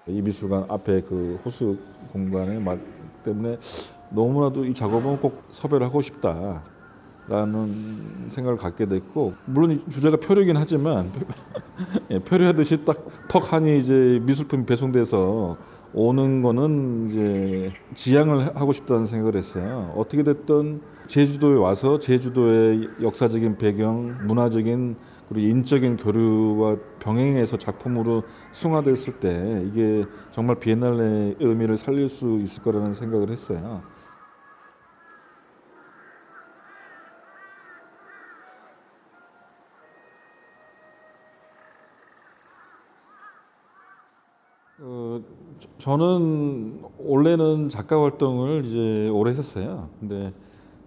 이 미술관 앞에 그 호수 공간의 맛 때문에 너무나도 이 작업은 꼭 섭외를 하고 싶다라는 생각을 갖게 됐고, 물론 이 주제가 표류긴 하지만 예, 표류하듯이 딱 턱하니 이제 미술품이 배송돼서 오는 거는 이제 지향을 하고 싶다는 생각을 했어요. 어떻게 됐든 제주도에 와서 제주도의 역사적인 배경, 문화적인 그리고 인적인 교류와 병행해서 작품으로 승화됐을 때 이게 정말 비엔날레의 의미를 살릴 수 있을 거라는 생각을 했어요. 저는 원래는 작가 활동을 이제 오래 했었어요. 근데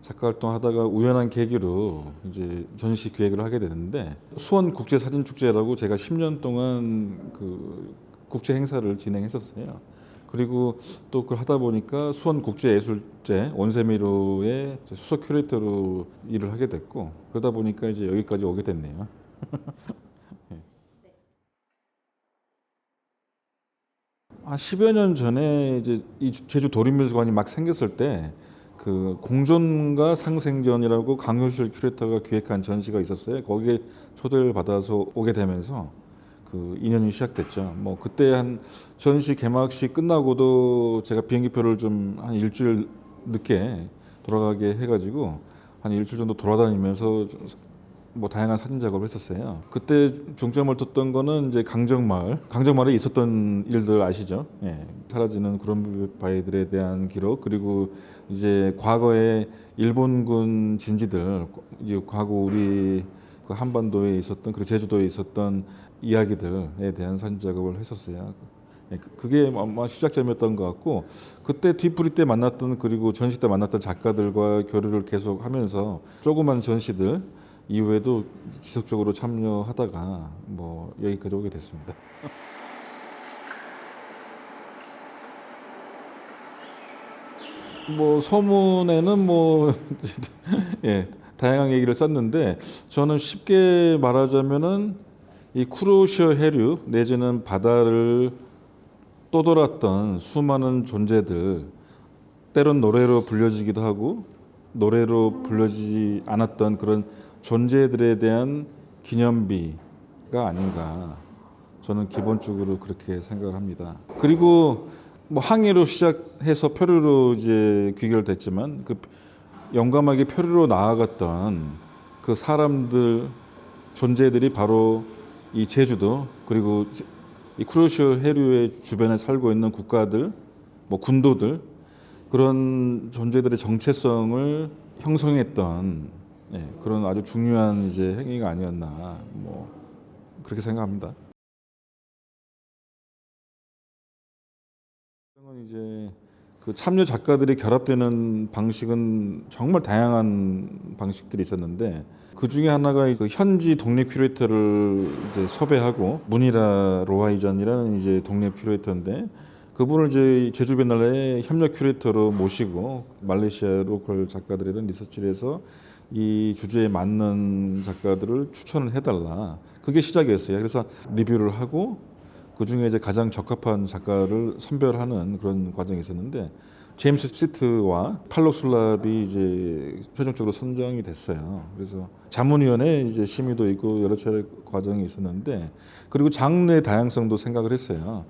작가 활동하다가 우연한 계기로 이제 전시 기획을 하게 됐는데, 수원 국제 사진 축제라고 제가 10년 동안 그 국제 행사를 진행했었어요. 그리고 또 그걸 하다 보니까 수원 국제 예술제 원세미로의 수석 큐레이터로 일을 하게 됐고, 그러다 보니까 이제 여기까지 오게 됐네요. 한 10여 년 전에 이제 이 제주 도립미술관이 막 생겼을 때 그 공존과 상생전이라고 강효실 큐레이터가 기획한 전시가 있었어요. 거기에 초대를 받아서 오게 되면서 그 인연이 시작됐죠. 뭐 그때 한 전시 개막식 끝나고도 제가 비행기표를 좀 한 일주일 늦게 돌아가게 해가지고 한 일주일 정도 돌아다니면서 뭐 다양한 사진 작업을 했었어요. 그때 중점을 뒀던 거는 이제 강정마을에 있었던 일들 아시죠? 예. 사라지는 구름 바위들에 대한 기록, 그리고 이제 과거에 일본군 진지들, 이제 과거 우리 그 한반도에 있었던, 그리고 제주도에 있었던 이야기들에 대한 사진 작업을 했었어요. 예, 그게 아마 시작점이었던 것 같고, 그때 뒤풀이 때 만났던, 그리고 전시 때 만났던 작가들과 교류를 계속 하면서 조그만 전시들 이후에도 지속적으로 참여하다가 뭐 여기까지 오게 됐습니다. 뭐 소문에는 뭐 예, 다양한 얘기를 썼는데, 저는 쉽게 말하자면은 이 쿠로시오 해류 내지는 바다를 떠돌았던 수많은 존재들, 때론 노래로 불려지기도 하고 노래로 불려지지 않았던 그런 존재들에 대한 기념비가 아닌가, 저는 기본적으로 그렇게 생각을 합니다. 그리고 뭐 항해로 시작해서 표류로 이제 귀결됐지만, 그 용감하게 표류로 나아갔던 그 사람들, 존재들이 바로 이 제주도, 그리고 이 쿠로시오 해류의 주변에 살고 있는 국가들, 뭐 군도들, 그런 존재들의 정체성을 형성했던, 예, 그런 아주 중요한 이제 행위가 아니었나, 뭐 그렇게 생각합니다. 이제 그 참여 작가들이 결합되는 방식은 정말 다양한 방식들이 있었는데, 그 중에 하나가 그 현지 독립 큐레이터를 이제 섭외하고, 문이라 로하이전이라는 이제 독립 큐레이터인데, 그분을 이제 제주 비엔날레 협력 큐레이터로 모시고 말레이시아 로컬 작가들이랑 리서치를 해서 이 주제에 맞는 작가들을 추천을 해달라. 그게 시작이었어요. 그래서 리뷰를 하고 그 중에 이제 가장 적합한 작가를 선별하는 그런 과정이 있었는데, 제임스 시트와 팔록 술랍이 이제 최종적으로 선정이 됐어요. 그래서 자문위원회 이제 심의도 있고 여러 차례 과정이 있었는데, 그리고 장르의 다양성도 생각을 했어요.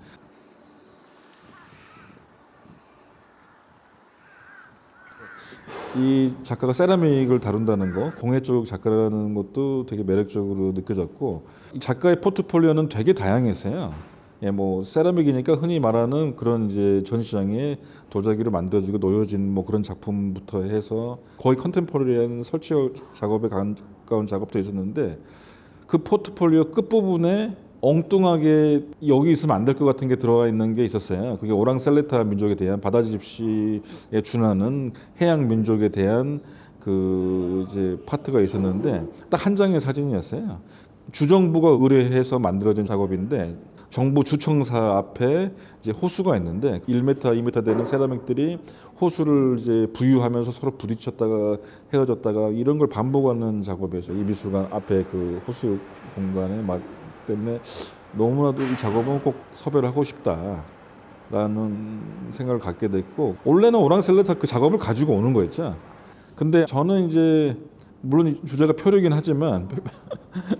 이 작가가 세라믹을 다룬다는 거, 공예 쪽 작가라는 것도 되게 매력적으로 느껴졌고, 이 작가의 포트폴리오는 되게 다양했어요. 예, 뭐 세라믹이니까 흔히 말하는 그런 이제 전시장에 도자기로 만들어지고 놓여진 뭐 그런 작품부터 해서 거의 컨템포러리한 설치 작업에 가까운 작업도 있었는데, 그 포트폴리오 끝부분에 엉뚱하게 여기 있으면 안 될 것 같은 게 들어와 있는 게 있었어요. 그게 오랑셀레타 민족에 대한, 바다 집시에 준하는 해양 민족에 대한 그 이제 파트가 있었는데, 딱 한 장의 사진이었어요. 주정부가 의뢰해서 만들어진 작업인데, 정부 주청사 앞에 이제 호수가 있는데 1m, 2m 되는 세라믹들이 호수를 이제 부유하면서 서로 부딪혔다가 헤어졌다가 이런 걸 반복하는 작업이었어요. 이 미술관 앞에 그 호수 공간의 맛 때문에 너무나도 이 작업은 꼭 섭외를 하고 싶다. 생각을 갖게 됐고, 원래는 오랑셀레타 그 작업을 가지고 오는 거였죠. 근데 저는 이제 물론 이 주제가 표류긴 하지만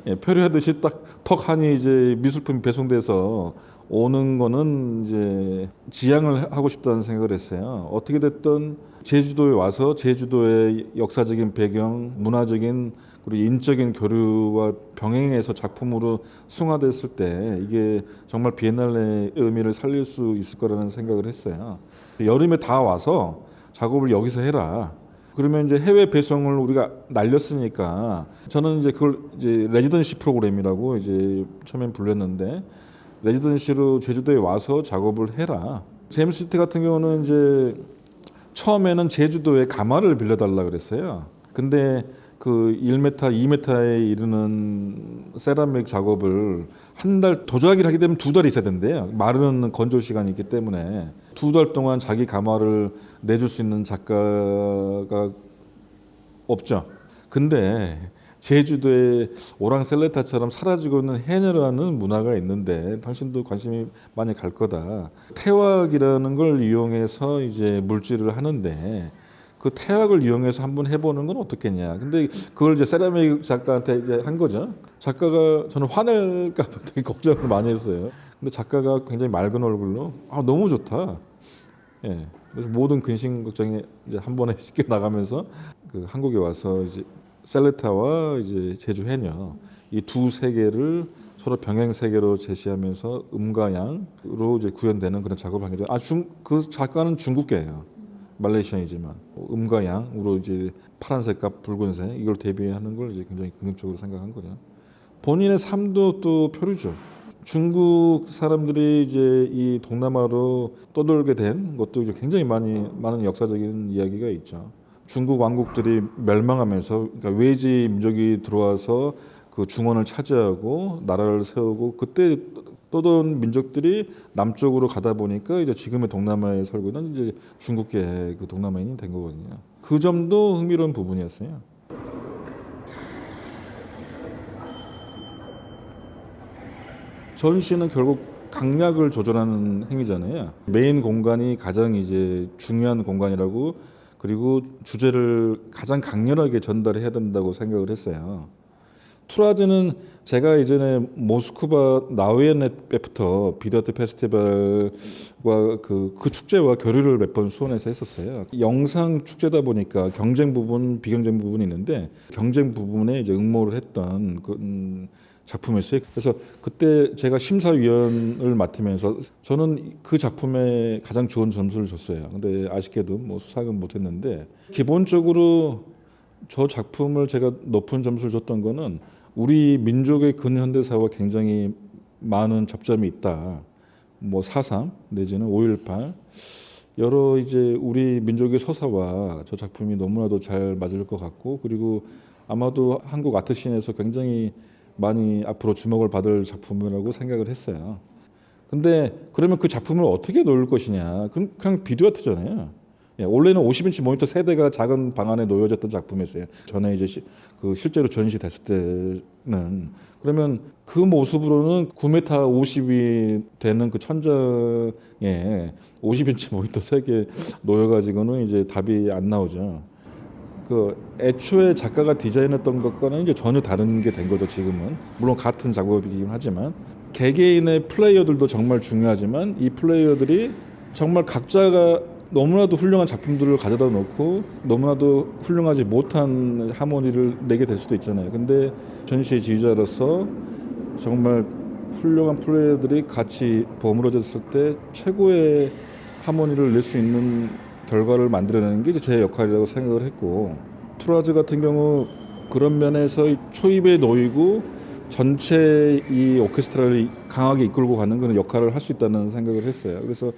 예, 표류하듯이 딱 턱하니 이제 미술품이 배송돼서 오는 거는 이제 지향을 하고 싶다는 생각을 했어요. 어떻게 됐든 제주도에 와서 제주도의 역사적인 배경, 문화적인 그리고 인적인 교류와 병행해서 작품으로 승화됐을 때 이게 정말 비엔날레의 의미를 살릴 수 있을 거라는 생각을 했어요. 여름에 다 와서 작업을 여기서 해라. 그러면 이제 해외 배송을 우리가 날렸으니까 저는 이제 그걸 이제 레지던시 프로그램이라고 이제 처음엔 불렸는데, 레지던시로 제주도에 와서 작업을 해라. 제임스 시티 같은 경우는 이제 처음에는 제주도에 가마를 빌려달라 그랬어요. 근데 그 1m, 2m에 이르는 세라믹 작업을 한 달 도자기를 하게 되면 2달이 있어야 된대요. 마르는 건조 시간이 있기 때문에 2달 동안 자기 가마를 내줄 수 있는 작가가 없죠. 근데 제주도에 오랑셀레타처럼 사라지고 있는 해녀라는 문화가 있는데 당신도 관심이 많이 갈 거다. 태왁이라는 걸 이용해서 이제 물질을 하는데 그 태학을 이용해서 한번 해보는 건 어떻겠냐. 근데 그걸 이제 세라믹 작가한테 이제 한 거죠. 작가가 저는 화낼까 봐 되게 걱정을 많이 했어요. 근데 작가가 굉장히 맑은 얼굴로 너무 좋다. 예. 그래서 모든 근심 걱정이 이제 한 번에 씻겨 나가면서 그 한국에 와서 이제 셀레타와 이제 제주 해녀 이 두 세계를 서로 병행 세계로 제시하면서 음과 양으로 이제 구현되는 그런 작업을 하게 돼요. 그 작가는 중국계예요. 말레이시아이지만 음과 양으로 이제 파란색과 붉은색 이걸 대비하는 걸 이제 굉장히 긍정적으로 생각한 거죠. 본인의 삶도 또 표류죠. 중국 사람들이 이제 이 동남아로 떠돌게 된 것도 이제 굉장히 많은 역사적인 이야기가 있죠. 중국 왕국들이 멸망하면서 그러니까 외지 민족이 들어와서 그 중원을 차지하고 나라를 세우고 그때 떠돈 민족들이 남쪽으로 가다 보니까 이제 지금의 동남아에 살고 있는 이제 중국계 그 동남아인이 된 거거든요. 그 점도 흥미로운 부분이었어요. 전시는 결국 강약을 조절하는 행위잖아요. 메인 공간이 가장 이제 중요한 공간이라고, 그리고 주제를 가장 강렬하게 전달해야 된다고 생각을 했어요. 투라즈는 제가 이전에 모스크바 나우엔넷부터 비디아트 페스티벌과 그 축제와 교류를 몇 번 수원에서 했었어요. 영상 축제다 보니까 경쟁 부분, 비경쟁 부분이 있는데 경쟁 부분에 이제 응모를 했던 그 작품이었어요. 그래서 그때 제가 심사위원을 맡으면서 저는 그 작품에 가장 좋은 점수를 줬어요. 근데 아쉽게도 뭐 수상은 못했는데, 기본적으로 저 작품을 제가 높은 점수를 줬던 거는 우리 민족의 근현대사와 굉장히 많은 접점이 있다. 뭐 4.3 내지는 5.18 여러 이제 우리 민족의 서사와 저 작품이 너무나도 잘 맞을 것 같고, 그리고 아마도 한국 아트씬에서 굉장히 많이 앞으로 주목을 받을 작품이라고 생각을 했어요. 근데 그러면 그 작품을 어떻게 놓을 것이냐? 그냥 비디오 아트잖아요. 예, 원래는 50인치 모니터 세대가 작은 방 안에 놓여졌던 작품이었어요. 전에 이제 그 실제로 전시됐을 때는. 그러면 그 모습으로는 9m 50이 되는 그 천장에 50인치 모니터 3개 놓여가지고는 이제 답이 안 나오죠. 그 애초에 작가가 디자인했던 것과는 이제 전혀 다른 게 된 거죠. 지금은 물론 같은 작업이긴 하지만 개개인의 플레이어들도 정말 중요하지만 이 플레이어들이 정말 각자가 너무나도 훌륭한 작품들을 가져다 놓고 너무나도 훌륭하지 못한 하모니를 내게 될 수도 있잖아요. 근데 전시의 지휘자로서 정말 훌륭한 플레이어들이 같이 버무러졌을 때 최고의 하모니를 낼 수 있는 결과를 만들어내는 게 제 역할이라고 생각을 했고, 투라즈 같은 경우 그런 면에서 초입에 놓이고 전체 이 오케스트라를 강하게 이끌고 가는 그런 역할을 할 수 있다는 생각을 했어요. 그래서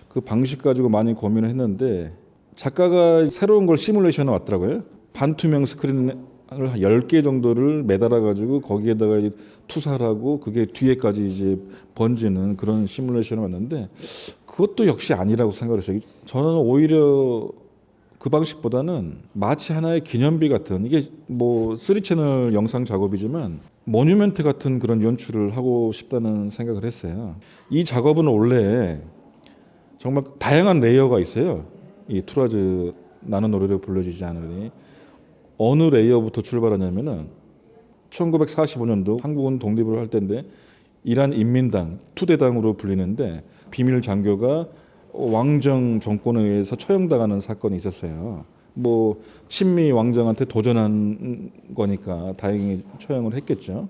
그 방식 가지고 많이 고민을 했는데, 작가가 새로운 걸 시뮬레이션에 왔더라고요. 반투명 스크린을 한 10개 정도를 매달아 가지고 거기에다가 투사를 하고 그게 뒤에까지 이제 번지는 그런 시뮬레이션을 왔는데, 그것도 역시 아니라고 생각을 했어요. 저는 오히려 그 방식보다는 마치 하나의 기념비 같은, 이게 뭐 3채널 영상 작업이지만 모뉴멘트 같은 그런 연출을 하고 싶다는 생각을 했어요. 이 작업은 원래 정말 다양한 레이어가 있어요. 이 투라즈 나는 노래를 불러주지 않으리 어느 레이어부터 출발하냐면은 1945년도 한국은 독립을 할 때인데 이란 인민당 투대당으로 불리는데 비밀 장교가 왕정 정권에 의해서 처형당하는 사건이 있었어요. 뭐 친미 왕정한테 도전한 거니까 다행히 처형을 했겠죠.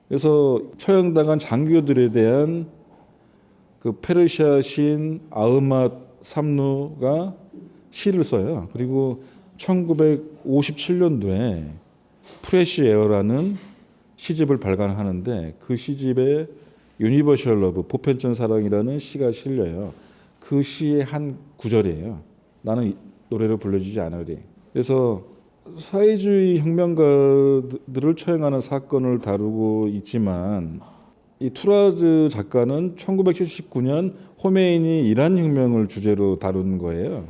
그래서 처형당한 장교들에 대한 그 페르시아 시인 아흐맛 삼누가 시를 써요. 그리고 1957년도에 프레시 에어라는 시집을 발간하는데 그 시집에 유니버셜 러브 보편적 사랑이라는 시가 실려요. 그 시의 한 구절이에요. 나는 노래를 불러주지 않으리. 그래서 사회주의 혁명가들을 처형하는 사건을 다루고 있지만 이 투라즈 작가는 1979년 호메인이 이란 혁명을 주제로 다룬 거예요.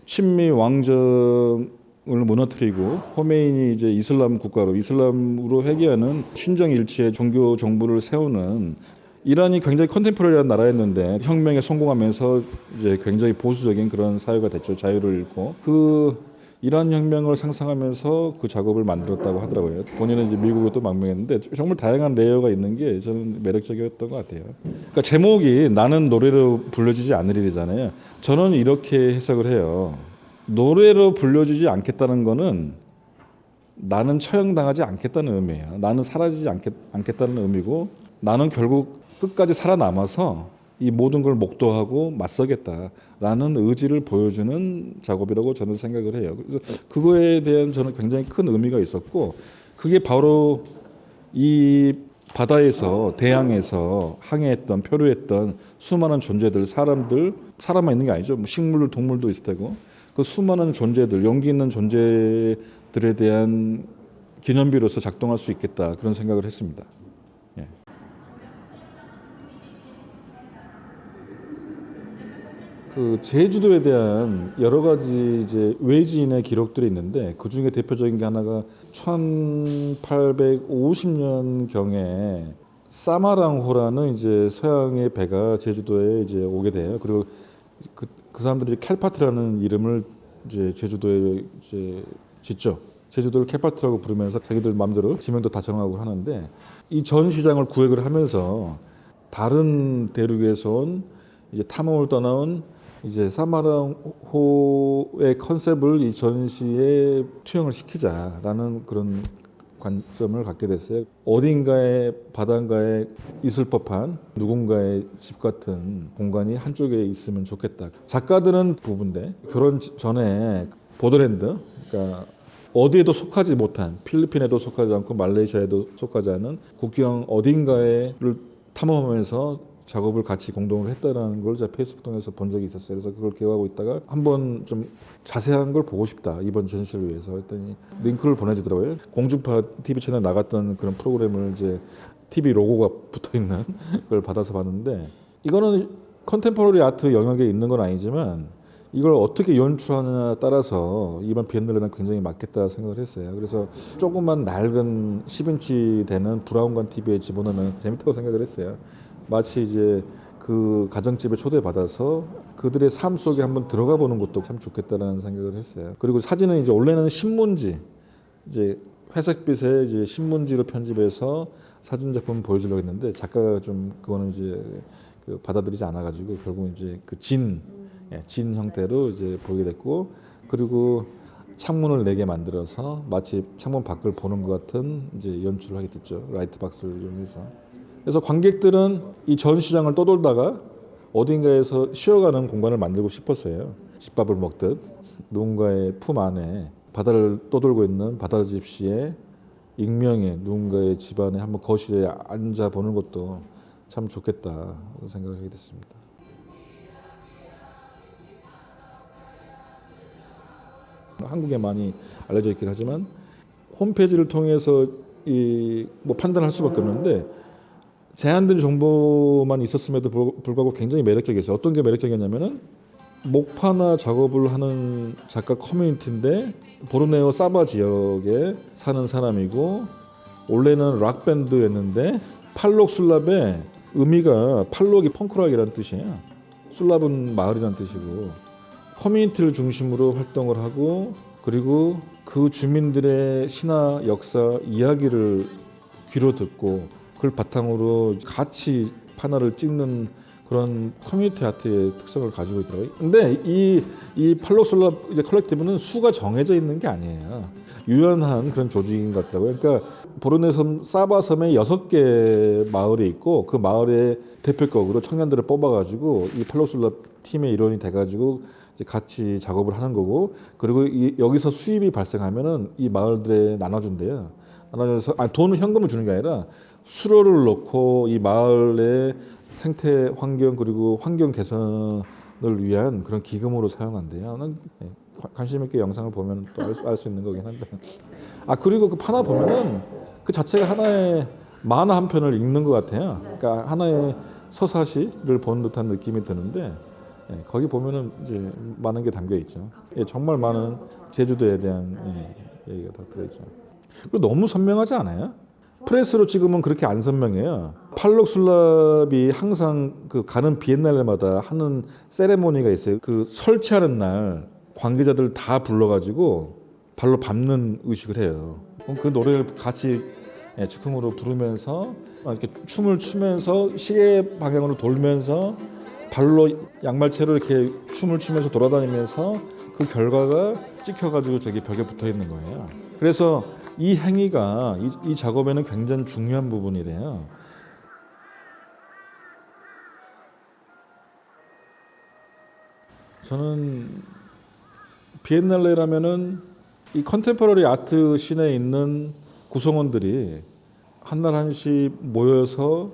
친미 왕정을 무너뜨리고 호메인이 이제 이슬람 국가로 이슬람으로 회귀하는 신정일치의 종교 정부를 세우는 이란이 굉장히 컨템포러리한 나라였는데 혁명에 성공하면서 이제 굉장히 보수적인 그런 사회가 됐죠. 자유를 잃고 그 이란 혁명을 상상하면서 그 작업을 만들었다고 하더라고요. 본인은 이제 미국으로 또 망명했는데 정말 다양한 레이어가 있는 게 저는 매력적이었던 것 같아요. 그러니까 제목이 나는 노래로 불러주지 않으리잖아요. 저는 이렇게 해석을 해요. 노래로 불려주지 않겠다는 거는 나는 처형당하지 않겠다는 의미예요. 나는 사라지지 않겠다는 의미고 나는 결국 끝까지 살아남아서 이 모든 걸 목도하고 맞서겠다라는 의지를 보여주는 작업이라고 저는 생각을 해요. 그래서 그거에 대한 저는 굉장히 큰 의미가 있었고 그게 바로 이 바다에서 대양에서 항해했던 표류했던 수많은 존재들 사람만 있는 게 아니죠. 뭐 식물 동물도 있을 테고 그 수많은 존재들 용기 있는 존재들에 대한 기념비로서 작동할 수 있겠다 그런 생각을 했습니다. 예. 그 제주도에 대한 여러 가지 이제 외지인의 기록들이 있는데 그 중에 대표적인 게 하나가 1850년 경에 사마랑호라는 이제 서양의 배가 제주도에 이제 오게 돼요. 그리고 그 사람들이 캘파트라는 이름을 이제 제주도에 이제 짓죠. 제주도를 캘파트라고 부르면서 자기들 마음대로 지명도 다 정하고 하는데 이 전 시장을 구획을 하면서 다른 대륙에서 온 이제 탐험을 떠나온 이제 사마랑호의 컨셉을 이 전시에 투영을 시키자라는 그런 관점을 갖게 됐어요. 어딘가에 바닷가에 있을 법한 누군가의 집 같은 공간이 한쪽에 있으면 좋겠다. 작가들은 부부인데 결혼 전에 보더랜드, 그러니까 어디에도 속하지 못한 필리핀에도 속하지 않고 말레이시아에도 속하지 않은 국경 어딘가에를 탐험하면서 작업을 같이 공동으로 했다는 걸 제가 페이스북 통해서 본 적이 있었어요. 그래서 그걸 기억하고 있다가 한번 좀 자세한 걸 보고 싶다 이번 전시를 위해서 했더니 링크를 보내주더라고요. 공중파 TV 채널 나갔던 그런 프로그램을 이제 TV 로고가 붙어 있는 걸 받아서 봤는데 이거는 컨템포러리 아트 영역에 있는 건 아니지만 이걸 어떻게 연출하느냐에 따라서 이번 비엔날레랑 굉장히 맞겠다 생각을 했어요. 그래서 조금만 낡은 10인치 되는 브라운관 TV에 집어넣으면 재밌다고 생각을 했어요. 마치 이제 그 가정집에 초대받아서 그들의 삶 속에 한번 들어가 보는 것도 참 좋겠다라는 생각을 했어요. 그리고 사진은 이제 원래는 신문지, 이제 회색빛의 이제 신문지로 편집해서 사진 작품 보여주려고 했는데 작가가 좀 그거는 이제 그 받아들이지 않아가지고 결국 이제 그 진 형태로 이제 보게 됐고 그리고 창문을 4개 만들어서 마치 창문 밖을 보는 것 같은 이제 연출을 하게 됐죠. 라이트 박스를 이용해서. 그래서 관객들은 이 전시장을 떠돌다가 어딘가에서 쉬어가는 공간을 만들고 싶었어요. 집밥을 먹듯 누군가의 품 안에 바다를 떠돌고 있는 바다집시의 익명의 누군가의 집안에 한번 거실에 앉아보는 것도 참 좋겠다 생각을 하게 됐습니다. 한국에 많이 알려져 있긴 하지만 홈페이지를 통해서 이 뭐 판단할 수밖에 없는데 제한된 정보만 있었음에도 불구하고 굉장히 매력적이었어요. 어떤 게 매력적이었냐면은 목파나 작업을 하는 작가 커뮤니티인데 보르네오 사바 지역에 사는 사람이고 원래는 락 밴드였는데 팔록 슬랍의 의미가 팔록이 펑크락이라는 뜻이에요. 솔랍은 마을이라는 뜻이고 커뮤니티를 중심으로 활동을 하고 그리고 그 주민들의 신화, 역사, 이야기를 귀로 듣고 그걸 바탕으로 같이 판화를 찍는 그런 커뮤니티 아트의 특성을 가지고 있더라고요. 근데 이 팔록솔랍 이제 컬렉티브는 수가 정해져 있는 게 아니에요. 유연한 그런 조직인 것 같더라고요. 그러니까 보르네섬 사바섬에 6개 마을이 있고 그 마을의 대표격으로 청년들을 뽑아가지고 이 팔록솔랍 팀의 일원이 돼가지고 이제 같이 작업을 하는 거고 그리고 여기서 수입이 발생하면은 이 마을들에 나눠준대요. 나눠줘서 돈을 현금을 주는 게 아니라 수로를 놓고 이 마을의 생태 환경 그리고 환경 개선을 위한 그런 기금으로 사용한대요. 난 관심 있게 영상을 보면 또 알 수 있는 거긴 한데. 그리고 그 판화 보면은 그 자체가 하나의 만화 한 편을 읽는 것 같아요. 그러니까 하나의 서사시를 본 듯한 느낌이 드는데 거기 보면은 이제 많은 게 담겨 있죠. 정말 많은 제주도에 대한 얘기가 다 들어있죠. 그리고 너무 선명하지 않아요? 프레스로 찍으면 그렇게 안 선명해요. 팔록술랍이 항상 그 가는 비엔날레마다 하는 세레모니가 있어요. 그 설치하는 날 관계자들 다 불러가지고 발로 밟는 의식을 해요. 그럼 그 노래를 같이 즉흥으로 부르면서 이렇게 춤을 추면서 시계 방향으로 돌면서 발로 양말채로 이렇게 춤을 추면서 돌아다니면서 그 결과가 찍혀가지고 저기 벽에 붙어 있는 거예요. 그래서 이 행위가 이 작업에는 굉장히 중요한 부분이래요. 저는 비엔날레라면은 이 컨템포러리 아트 씬에 있는 구성원들이 한날 한씩 모여서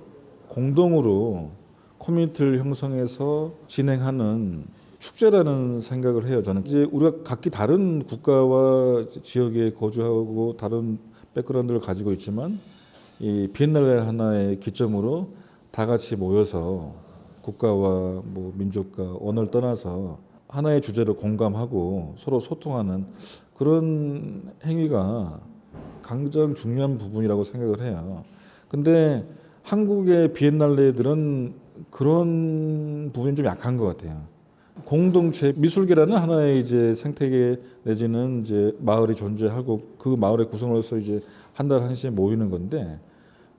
공동으로 커뮤니티를 형성해서 진행하는 축제라는 생각을 해요. 저는 이제 우리가 각기 다른 국가와 지역에 거주하고 다른 백그라운드를 가지고 있지만 이 비엔날레 하나의 기점으로 다 같이 모여서 국가와 뭐 민족과 언어를 떠나서 하나의 주제를 공감하고 서로 소통하는 그런 행위가 굉장히 중요한 부분이라고 생각을 해요. 근데 한국의 비엔날레들은 그런 부분이 좀 약한 것 같아요. 공동체 미술계라는 하나의 이제 생태계 내지는 이제 마을이 존재하고 그 마을의 구성으로서 이제 한 달 한씩 모이는 건데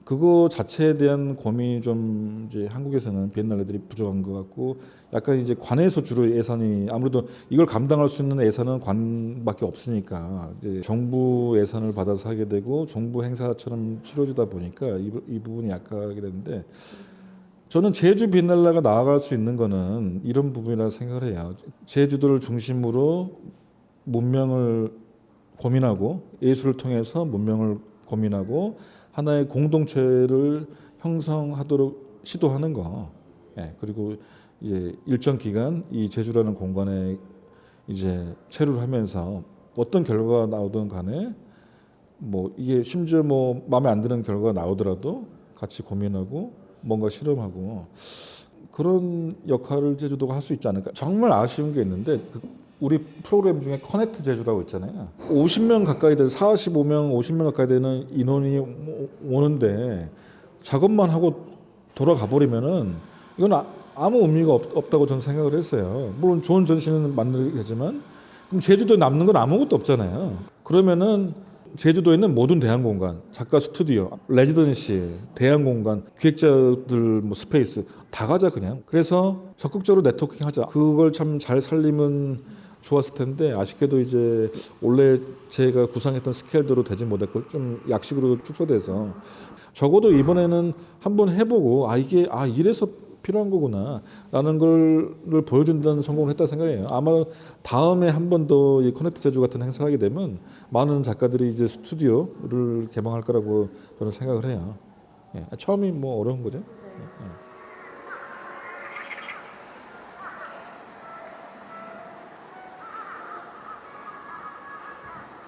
그거 자체에 대한 고민이 좀 이제 한국에서는 비엔날레들이 부족한 것 같고 약간 이제 관에서 주로 예산이 아무래도 이걸 감당할 수 있는 예산은 관밖에 없으니까 이제 정부 예산을 받아서 하게 되고 정부 행사처럼 치러지다 보니까 이 부분이 약하게 되는데 저는 제주 비엔날레가 나아갈 수 있는 거는 이런 부분이라 생각을 해요. 제주도를 중심으로 문명을 고민하고 예술을 통해서 문명을 고민하고 하나의 공동체를 형성하도록 시도하는 거. 그리고 이제 일정 기간 이 제주라는 공간에 이제 체류를 하면서 어떤 결과가 나오든 간에 뭐 이게 심지어 뭐 마음에 안 드는 결과가 나오더라도 같이 고민하고 뭔가 실험하고 그런 역할을 제주도가 할 수 있지 않을까. 정말 아쉬운 게 있는데 우리 프로그램 중에 커넥트 제주라고 있잖아요. 50명 가까이 되는 45명, 50명 가까이 되는 인원이 오는데 작업만 하고 돌아가 버리면은 이건 아무 의미가 없다고 저는 생각을 했어요. 물론 좋은 전시는 만들겠지만 그럼 제주도에 남는 건 아무것도 없잖아요. 그러면은 제주도에 있는 모든 대항공간, 작가 스튜디오, 레지던시, 대항공간, 기획자들 뭐 스페이스 다 가자 그냥. 그래서 적극적으로 네트워킹하자. 그걸 참 잘 살리면 좋았을 텐데 아쉽게도 이제 원래 제가 구상했던 스케일대로 되지 못했고 좀 약식으로 축소돼서 적어도 이번에는 한번 해보고 이게 이래서 필요한 거구나 라는 걸 보여준다는 성공을 했다 생각해요. 아마 다음에 한 번 더 이 커넥트 제주 같은 행사를 하게 되면 많은 작가들이 이제 스튜디오를 개방할 거라고 저는 생각을 해요. 처음이 뭐 어려운 거죠.